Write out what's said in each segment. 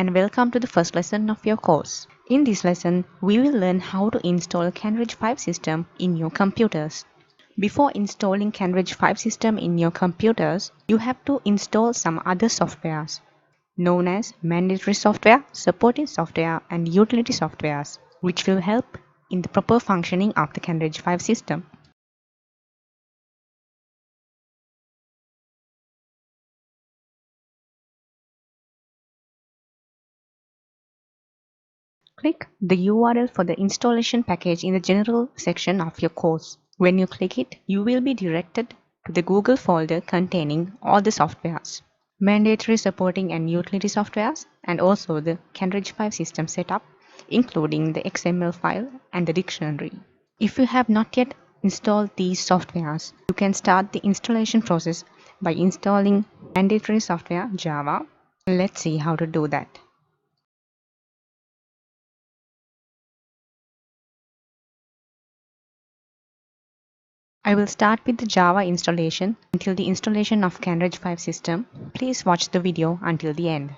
and welcome to the first lesson of your course. In this lesson, we will learn how to install Canreg 5 system in your computers. Before installing Canreg 5 system in your computers, you have to install some other softwares known as mandatory software, supporting software, and utility softwares, which will help in the proper functioning of the Canreg 5 system. Click the URL for the installation package in the general section of your course. When you click it, you will be directed to the Google folder containing all the softwares, mandatory supporting and utility softwares, and also the Canreg 5 system setup, including the XML file and the dictionary. If you have not yet installed these softwares, you can start the installation process by installing mandatory software Java. Let's see how to do that. I will start with the Java installation until the installation of Canreg 5 system. Please watch the video until the end.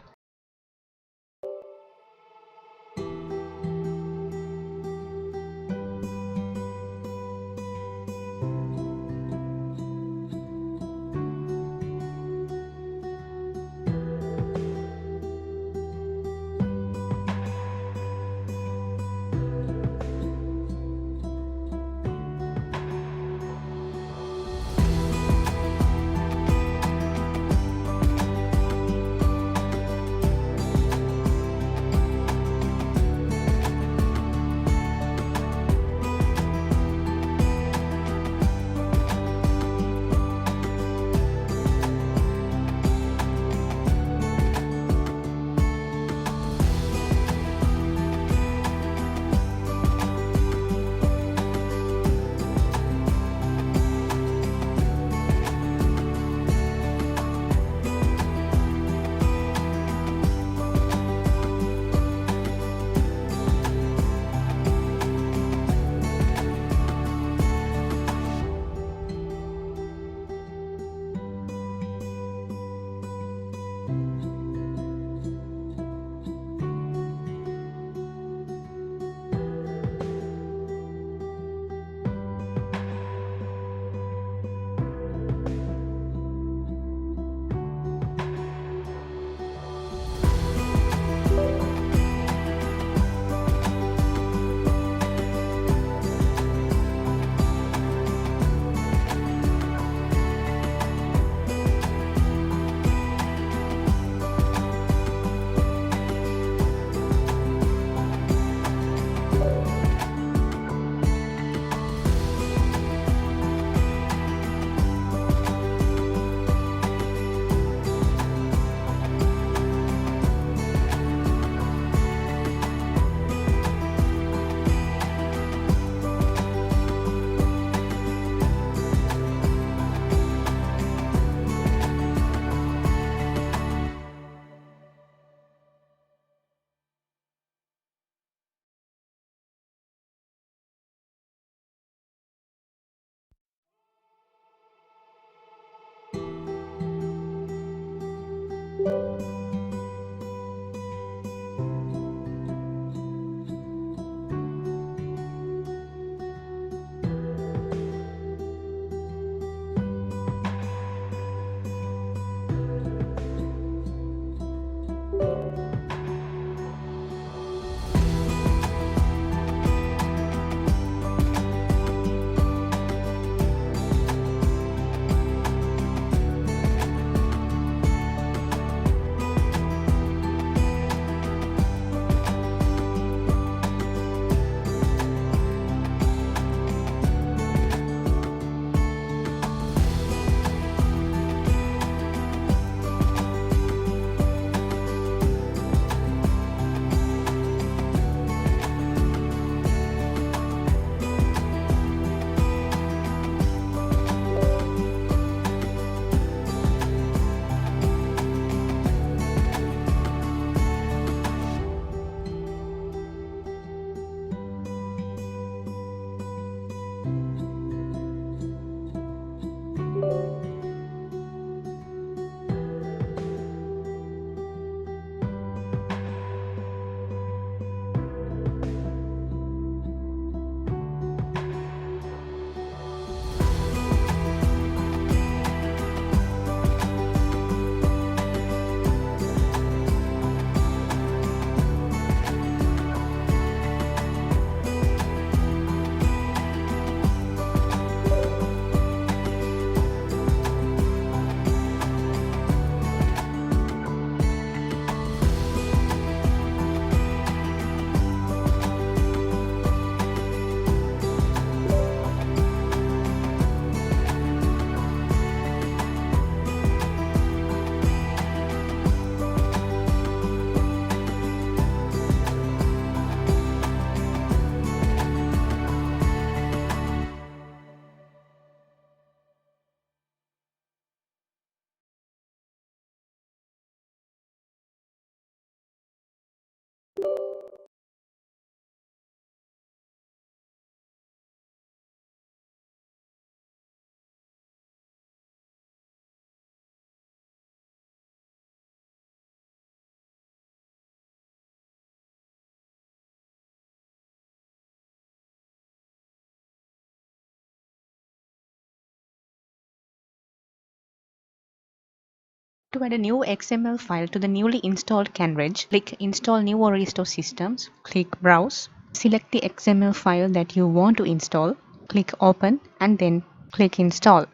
To add a new XML file to the newly installed Canreg, click Install New or Restore Systems, click Browse, select the XML file that you want to install, click Open and then click Install.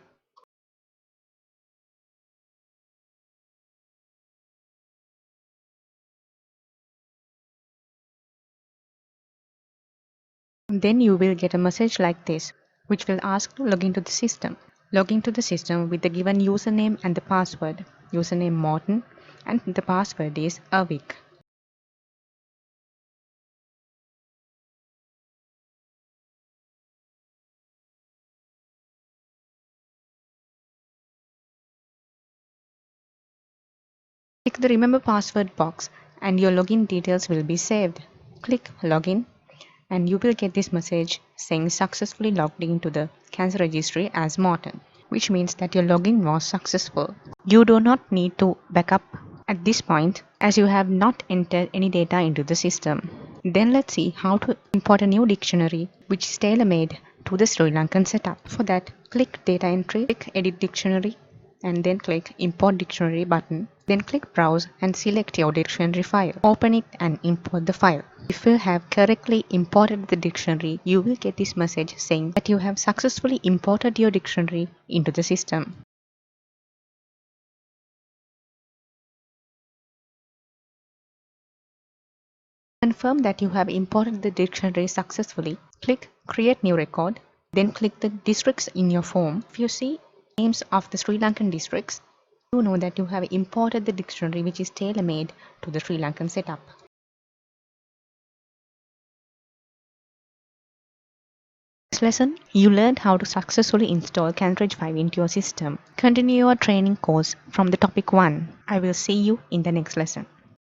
Then you will get a message like this, which will ask to log into the system. Log into the system with the given username and the password. Username Morton and the password is Avik. Click the Remember Password box and your login details will be saved. Click Login and you will get this message saying successfully logged into the cancer registry as Morton, which means that your login was successful. You do not need to backup at this point as you have not entered any data into the system. Then let's see how to import a new dictionary which is tailor-made to the Sri Lankan setup. For that, click Data Entry, click Edit Dictionary and then click Import Dictionary button. Then click Browse and select your dictionary file. Open it and import the file. If you have correctly imported the dictionary, you will get this message saying that you have successfully imported your dictionary into the system. Confirm that you have imported the dictionary successfully. Click Create New Record. Then click the districts in your form. If you see names of the Sri Lankan districts, you know that you have imported the dictionary which is tailor-made to the Sri Lankan setup. In this lesson, you learned how to successfully install Canreg 5 into your system. Continue your training course from the topic 1. I will see you in the next lesson.